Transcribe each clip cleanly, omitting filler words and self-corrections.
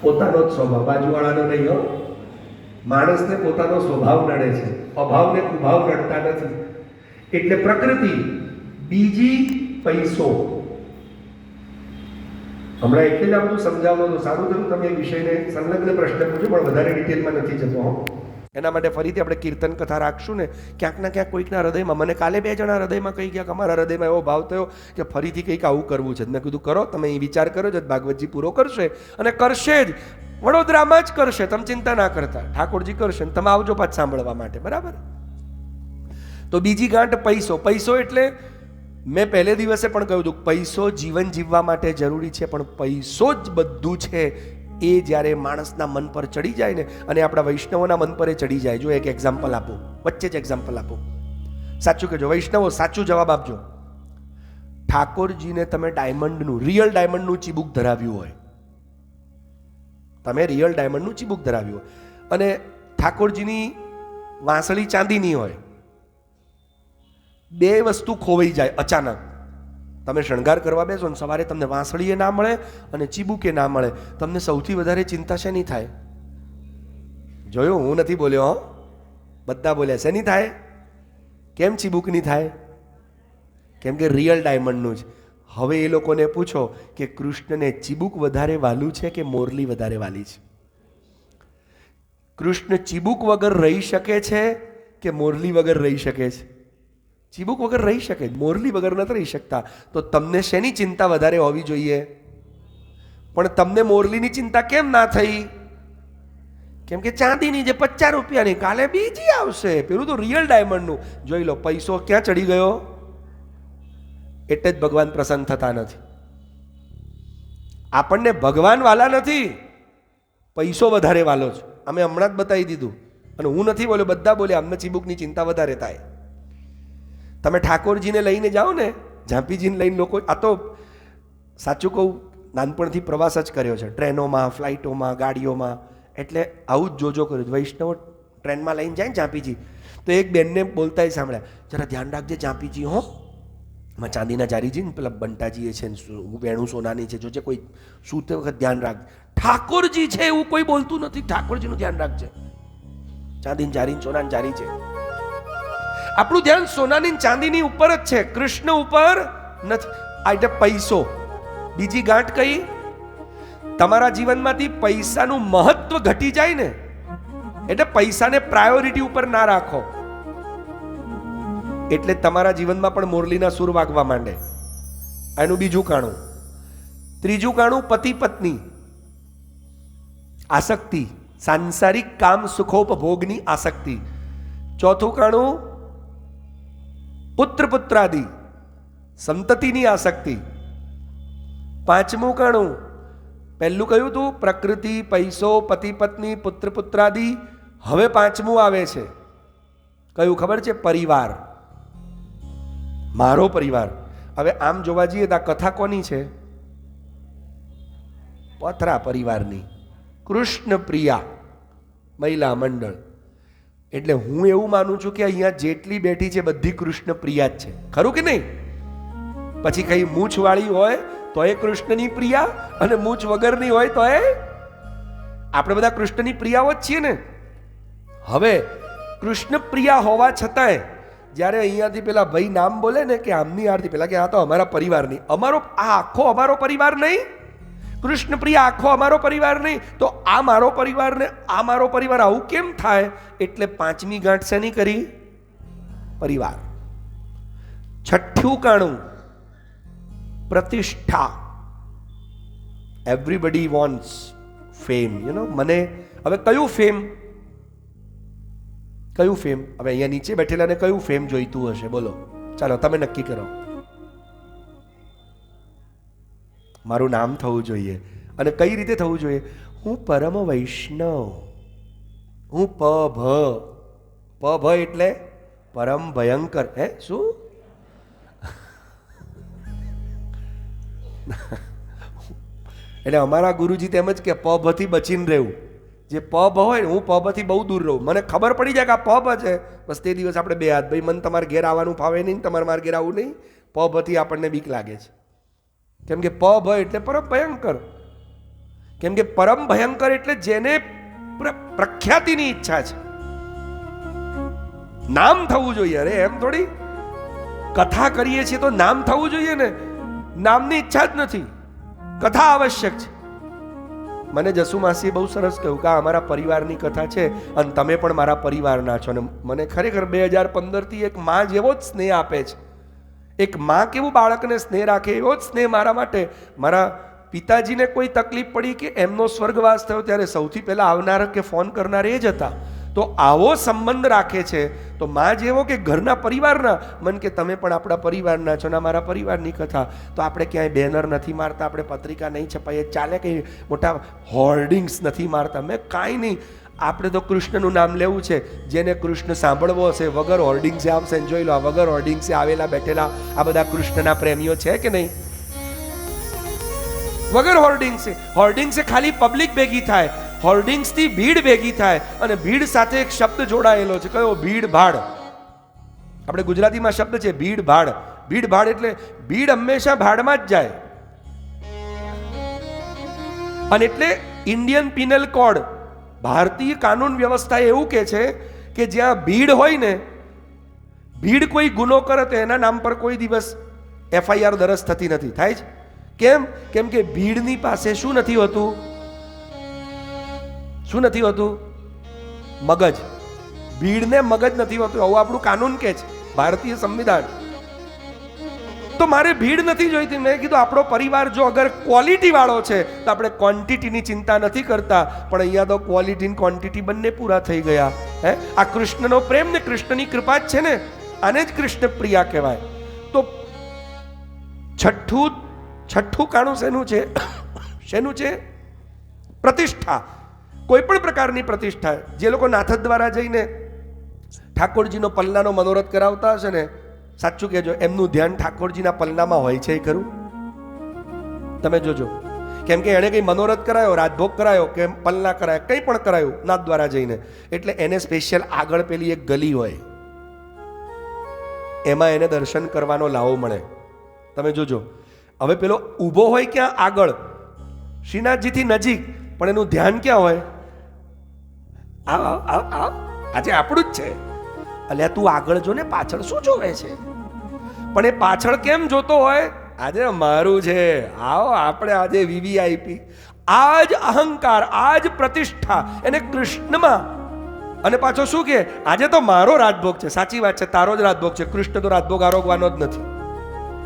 પોતાનો જ સ્વભાવ, બાજુવાળાનો નહીં હો. માણસને પોતાનો સ્વભાવ નડે છે, અભાવને કુભાવ નડતા નથી. એટલે પ્રકૃતિ, બીજી પૈસો. હમણાં એટલે જ આ બધું સમજાવવાનું હતું. સારું થયું તમે એ વિષયને સંલગ્ન પ્રશ્ન પૂછ્યો, પણ વધારે ડિટેલમાં નથી જતો. એના માટે ફરીથી આપણે કીર્તન કથા રાખશું ને. ક્યાંક ના ક્યાંક કોઈકના હૃદયમાં, મને કાલે 2 જણા હૃદયમાં કહી ગયા કે અમારા હૃદયમાં એવો ભાવ થયો કે ફરીથી કંઈક આવું કરવું છે. મેં કીધું કરો, તમે એ વિચાર કરો છો, ભાગવતજી પૂરો કરશે અને કરશે જ. વડોદરામાં જ કરશે, તમે ચિંતા ના કરતા. ઠાકોરજી કરશે ને તમે આવજો પાછ સાંભળવા માટે, બરાબર? તો બીજી ગાંઠ પૈસો. પૈસો એટલે મેં પહેલે દિવસે પણ કહ્યું હતું, પૈસો જીવન જીવવા માટે જરૂરી છે, પણ પૈસો જ બધું છે એ જ્યારે માણસના મન પર ચડી જાય ને, અને આપણા વૈષ્ણવોના મન પર એ ચડી જાય. જો એક એક્ઝામ્પલ આપું, વચ્ચે જ એક્ઝામ્પલ આપું. સાચું કહેજો વૈષ્ણવો, સાચું જવાબ આપજો. ઠાકોરજીને તમે ડાયમંડનું, રિયલ ડાયમંડનું ચીબુક ધરાવ્યું હોય, તમે રિયલ ડાયમંડનું ચીબુક ધરાવ્યું હોય, અને ઠાકોરજીની વાંસળી ચાંદીની હોય, 2 વસ્તુ ખોવાઈ જાય અચાનક. તમે શણગાર કરવા બેસો ને સવારે તમને વાંસળીએ ના મળે અને ચીબુકે ના મળે, તમને સૌથી વધારે ચિંતા શેની થાય? જોયું, હું નથી બોલ્યો, બધા બોલ્યા. શેની થાય? કેમ ચીબુકની થાય? કેમ કે રિયલ ડાયમંડનું જ. હવે એ લોકોને પૂછો કે કૃષ્ણને ચીબુક વધારે વાલું છે કે મોરલી વધારે વાલી છે? કૃષ્ણ ચીબુક વગર રહી શકે છે કે મોરલી વગર રહી શકે છે? ચીબુક વગર રહી શકે, મોરલી વગર નથી રહી શકતા. તો તમને શેની ચિંતા વધારે હોવી જોઈએ? પણ તમને મોરલીની ચિંતા કેમ ના થઈ? કેમ કે ચાંદીની જે 50 રૂપિયાની, કાલે બીજી આવશે. પેલું તો રિયલ ડાયમંડનું. જોઈ લો, પૈસો ક્યાં ચડી ગયો? એટલે જ ભગવાન પ્રસન્ન થતા નથી. આપણને ભગવાન વાલા નથી, પૈસો વધારે વાલો છે. અમે હમણાં જ બતાવી દીધું, અને હું નથી બોલ્યો, બધા બોલ્યા અમને ચીબુકની ચિંતા વધારે થાય. તમે ઠાકોરજીને લઈને જાઓ ને, ઝાંપીજીને લઈને લોકો, આ તો સાચું કહું, નાનપણથી પ્રવાસ જ કર્યો છે, ટ્રેનોમાં, ફ્લાઇટોમાં, ગાડીઓમાં. એટલે આવું જ જોજો કર્યું. વૈષ્ણવ ટ્રેનમાં લઈને જાય ને ઝાંપીજી, તો એક બેનને બોલતા સાંભળ્યા, જરા ધ્યાન રાખજે ઝાંપીજી હો, માં ચાંદીના જારીજી ને પેલા બંટાજી છે ને વેણું સોનાની છે, જોજે કોઈ સૂતે વખત ધ્યાન રાખજે. ઠાકોરજી છે એવું કોઈ બોલતું નથી, ઠાકોરજીનું ધ્યાન રાખજે. ચાંદીની જારી, સોનાની જારી છે. આપણું ધ્યાન સોનાની ચાંદીની ઉપર જ છે, કૃષ્ણ ઉપર નથી. આ એટલે પૈસો. બીજી ગાંઠ કઈ? તમારા જીવનમાંથી પૈસાનું મહત્વ ઘટી જાય ને, એટલે પૈસાને પ્રાયોરિટી ઉપર ના રાખો, એટલે તમારા જીવનમાં પણ મોરલીના સૂર વાગવા માંડે. એનું બીજું કાણું. ત્રીજું કાણું પતિ પત્ની આસક્તિ, સાંસારિક કામ સુખોપભોગની આસક્તિ. ચોથું કાણું પુત્ર પુત્રાદિ સંતતિની આસક્તિ. પાંચમું કાણું, પહેલું કયું તું? પ્રકૃતિ, પૈસો, પતિ પત્ની, પુત્ર પુત્રાદિ. હવે પાંચમું આવે છે, કયું ખબર છે? પરિવાર, મારો પરિવાર. હવે આમ જોવા જઈએ તો આ કથા કોની છે? પથરા પરિવારની, કૃષ્ણ પ્રિયા મહિલા મંડળ. એટલે હું એવું માનું છું કે અહીંયા જેટલી બેઠી છે બધી કૃષ્ણ પ્રિયા જ છે, ખરું કે નહીં? પછી કઈ મૂછ વાળી હોય તો એ કૃષ્ણની પ્રિયા, અને મૂછ વગરની હોય તો એ આપણે બધા કૃષ્ણની પ્રિયાઓ જ છીએ ને. હવે કૃષ્ણ પ્રિયા હોવા છતાંય જ્યારે અહીંયાથી પેલા ભાઈ નામ બોલે ને કે આમની આરતી, પેલા કે આ તો અમારા પરિવારની, અમારો આ આખો અમારો પરિવાર નહીં, કૃષ્ણ પ્રિયા આખો અમારો પરિવાર નહીં, તો આ મારો પરિવાર ને આ મારો પરિવાર આવું કેમ થાય? એટલે પાંચમી ગાંઠ શેની કરી? પરિવાર. છઠ્ઠું કાણું પ્રતિષ્ઠા. Everybody wants fame, you know. મને હવે કયું ફેમ? કયું ફેમ? હવે અહીંયા નીચે બેઠેલાને કયું ફેમ જોઈતું હશે? બોલો, ચાલો તમે નક્કી કરો. મારું નામ થવું જોઈએ. અને કઈ રીતે થવું જોઈએ? હું પરમ વૈષ્ણવ, હું પ ભ એટલે પરમ ભયંકર. હે શું? એટલે અમારા ગુરુજી તેમજ કે પ ભ થી બચીને રહેવું. જે પ ભ હોય ને, હું પ ભ થી બહુ દૂર રહું. મને ખબર પડી જાય કે આ પ ભ છે, બસ તે દિવસ આપણે 2 હાથ, ભાઈ મને તમારે ઘેર આવવાનું ફાવે નહીં, તમારે મારે ઘેર આવવું નહીં. પ ભ થી આપણને બીક લાગે છે, કેમ કે પ ભ એટલે પરમ ભયંકર. કેમ કે પરમ ભયંકર એટલે જેને પ્રખ્યાતિની ઈચ્છા છે, નામ થવું જોઈએ. અરે એમ થોડી કથા કરીએ છીએ તો નામ થવું જોઈએ ને, નામની ઈચ્છા જ નથી, કથા આવશ્યક છે. મને જસુ માસીએ બહુ સરસ કહ્યું કે આ અમારા પરિવારની કથા છે અને તમે પણ મારા પરિવારના છો. અને મને ખરેખર 2015થી એક માં જેવો જ સ્નેહ આપે છે. એક માં કેવું બાળકને સ્નેહ રાખે એવો જ સ્નેહ મારા માટે. મારા પિતાજીને કોઈ તકલીફ પડી કે એમનો સ્વર્ગવાસ થયો ત્યારે સૌથી પહેલા આવનાર કે ફોન કરનાર એ જ હતા. તો આવો સંબંધ રાખે છે. તો માં જેવો કે ઘરના પરિવારના, મન કે તમે પણ આપણા પરિવારના છો ને મારા પરિવારની કથા. તો આપણે ક્યાંય બેનર નથી મારતા, આપણે પત્રિકા નહીં છપાઈએ, ચાલે કંઈ મોટા હોર્ડિંગ્સ નથી મારતા, મેં કાંઈ નહીં. આપણે તો કૃષ્ણનું નામ લેવું છે. જેને કૃષ્ણ સાંભળવો હશે વગર હોર્ડિંગ્સે આવશે. જોઈ લો, આ વગર હોર્ડિંગ્સે આવેલા બેઠેલા આ બધા કૃષ્ણના પ્રેમીઓ છે કે નહીં? વગર હોર્ડિંગ્સે. હોર્ડિંગ્સે ખાલી પબ્લિક ભેગી થાય, હોર્ડિંગ્સથી ભીડ ભેગી થાય અને ભીડ સાથે એક શબ્દ જોડાયેલો છે. કયો? ભીડ ભાડ. આપણે ગુજરાતીમાં શબ્દ છે ભીડ ભાડ. ભીડ ભાડ એટલે ભીડ હંમેશા ભાડમાં જ જાય. અને એટલે ઇન્ડિયન પિનલ કોડ, ભારતીય કાનૂન વ્યવસ્થા એવું કહે છે કે જ્યાં ભીડ હોય ને, ભીડ કોઈ ગુનો કરે તો એના નામ પર કોઈ દિવસ FIR દરજ થતી નથી. થાય છે કેમ? કેમ કે ભીડની પાસે શું નથી હોતું? શું નથી હોતું? મગજ. ભીડને મગજ નથી હોતું, આવું આપણું કાનૂન કે છે, ભારતીય સંવિધાન. તો મારે ભીડ નથી જોઈતી. મેં કીધું આપણો પરિવાર જો અગર ક્વોલિટી વાળો છે તો આપણે ક્વોન્ટિટીની ચિંતા નથી કરતા, પણ અહીંયા તો ક્વોલિટી અને ક્વોન્ટિટી બંને પૂરા થઈ ગયા. આ કૃષ્ણનો પ્રેમ ને કૃષ્ણની કૃપા જ છે ને, આને જ કૃષ્ણ પ્રિયા કહેવાય. તો છઠ્ઠું કાણું શેનું છે? શેનું છે? પ્રતિષ્ઠા. કોઈ પણ પ્રકારની પ્રતિષ્ઠા. જે લોકો નાથદ દ્વારા જઈને ઠાકોરજીનો પલ્લાનો મનોરથ કરાવતા હશે ને, સાચું કહેજો, એમનું ધ્યાન ઠાકોરજીના પલ્લામાં હોય છે ખરું? તમે જોજો. કેમ કે એણે કંઈ મનોરથ કરાયો, રાજભોગ કરાયો કે પલ્લા કરાયો, કંઈ પણ કરાયું નાથ દ્વારા જઈને, એટલે એને સ્પેશિયલ આગળ પેલી એક ગલી હોય, એમાં એને દર્શન કરવાનો લાવો મળે. તમે જોજો. હવે પેલો ઊભો હોય ક્યાં? આગળ, શ્રીનાથજીથી નજીક, પણ એનું ધ્યાન ક્યાં હોય? આજે આપણું જ છે. અલ્યા તું આગળ જો ને, પાછળ શું જોવે છે? પણ એ પાછળ કેમ જોતો હોય? આજે મારું છે, આવો આપણે આજે VVIP. આ જ અહંકાર, આ જ પ્રતિષ્ઠા એને કૃષ્ણમાં. અને પાછો શું કે આજે તો મારો રાજભોગ છે. સાચી વાત છે, તારો જ રાજભોગ છે. કૃષ્ણ તો રાજભોગ આરોગવાનો જ નથી,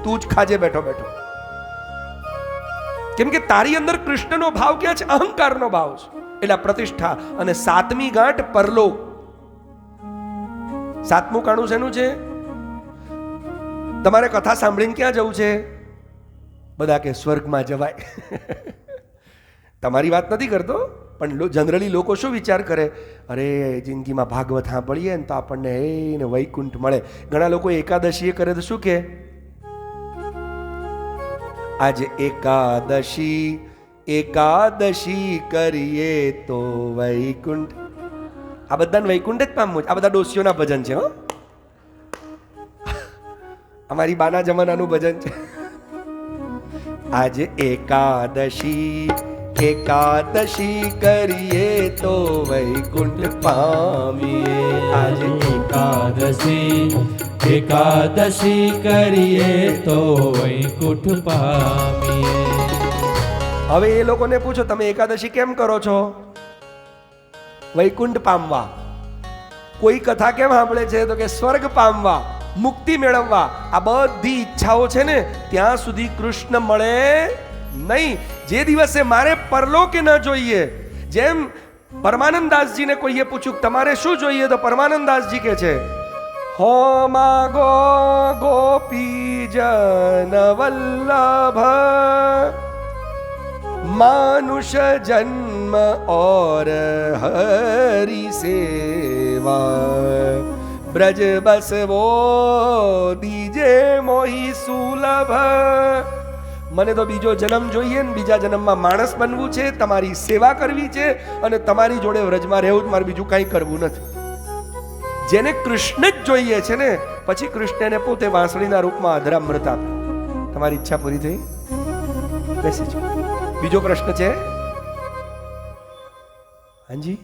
તું જ ખાજે બેઠો બેઠો. કેમ કે તારી અંદર કૃષ્ણનો ભાવ ક્યાં છે? અહંકારનો ભાવ છે. એટલે પ્રતિષ્ઠા. અને સાતમી ગાંઠ પરલોક. સાતમું કાણું શેનું છે? તમારે કથા સાંભળીને ક્યાં જવું છે? બધા કે સ્વર્ગમાં જવાય. તમારી વાત નથી કરતો, પણ જનરલી લોકો શું વિચાર કરે? અરે જિંદગીમાં ભાગવત સાંભળીએ ને તો આપણને એને વૈકુંઠ મળે. ઘણા લોકો એકાદશી કરે તો શું કે આજે એકાદશી કરીએ તો વૈકુંઠ. આ બધાને વૈકુંઠ જ પામવું. આ બધા ડોસીઓના ભજન છે. હો, અમારી બાના જમાનાનું ભજન છે. આજે એકાદશી કરીએ તો વૈકુંઠ પામીએ. આજે એકાદશી કરીએ તો વૈકુંઠ પામીએ. હવે એ લોકોને પૂછો, તમે એકાદશી કેમ કરો છો? વૈકુંઠ પામવા. કોઈ કથા કેમ સાંભળે છે? તો કે સ્વર્ગ પામવા, મુક્તિ મેળવવા. આ બધી ઈચ્છાઓ છે ને, ત્યાં સુધી કૃષ્ણ મળે નહીં. જે દિવસે મારે પરલોકે ન જોઈએ, જેમ પરમાનંદદાસજીને કોઈએ પૂછ્યું તમારે શું જોઈએ, તો પરમાનંદદાસજી કહે છે હો માગો ગોપી જન વલ્લભ मानुष जन्म और हरि सेवा ब्रज बसवो दीजे मोही सुलभ. મને તો બીજો જન્મ જોઈએ ને, બીજા જન્મમાં માણસ બનવું છે, તમારી સેવા કરવી છે અને તમારી જોડે વ્રજમાં રહેવું જ, મારે બીજું કંઈ કરવું નથી. જેને કૃષ્ણ જ જોઈએ છે ને, પછી કૃષ્ણને પોતે વાંસળીના રૂપમાં અધરામૃત આપે. તમારી ઈચ્છા પૂરી થઈ? બેસી જાઓ. બીજો પ્રશ્ન છે, હાજી